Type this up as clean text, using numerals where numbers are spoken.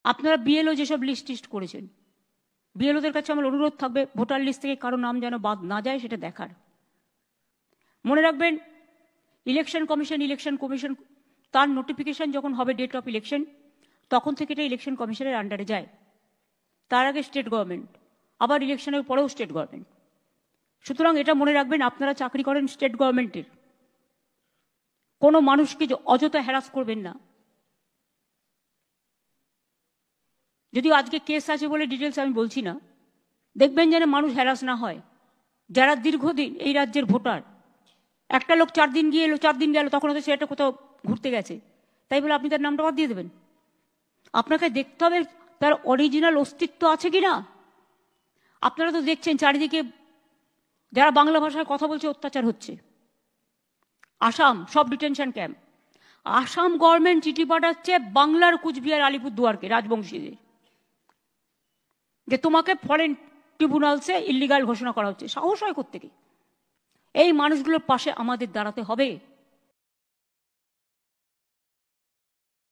আপনারা বিএলও যেসব লিস্ট টিস্ট করেছেন, বিএলওদের কাছে আমার অনুরোধ থাকবে ভোটার লিস্ট থেকে কারো নাম যেন বাদ না যায় সেটা দেখার। মনে রাখবেন, ইলেকশন কমিশন তার নোটিফিকেশন যখন হবে ডেট অফ ইলেকশন, তখন থেকে এটা ইলেকশন কমিশনের আন্ডারে যায়। তার আগে স্টেট গভর্নমেন্ট, আবার ইলেকশনের পরেও স্টেট গভর্নমেন্ট। সুতরাং এটা মনে রাখবেন, আপনারা চাকরি করেন স্টেট গভর্নমেন্টের, কোনো মানুষকে অযথা হ্যারাস করবেন না। যদিও আজকে কেস আছে বলে ডিটেলস আমি বলছি না, দেখবেন যেন মানুষ হ্যারাস না হয়। যারা দীর্ঘদিন এই রাজ্যের ভোটার, একটা লোক 4 দিন গিয়ে এলো, 4 দিন গেল, তখন হয়তো সেটা কোথাও ঘুরতে গেছে, তাই বলে আপনি তার নামটা বাদ দিয়ে দেবেন? আপনাকে দেখতে হবে তার অরিজিনাল অস্তিত্ব আছে কিনা। আপনারা তো দেখছেন চারিদিকে যারা বাংলা ভাষায় কথা বলছে অত্যাচার হচ্ছে। আসাম সব ডিটেনশন ক্যাম্প, আসাম গভর্নমেন্ট চিঠি পাঠাচ্ছে বাংলার কুচবিহার আলিপুরদুয়ারকে রাজবংশীদের, যে তোমাকে ফরেন ট্রিব্যুনালসে ইল্লিগাল ঘোষণা করা হচ্ছে। সাহস হয় কোত্থেকে? এই মানুষগুলোর পাশে আমাদের দাঁড়াতে হবে।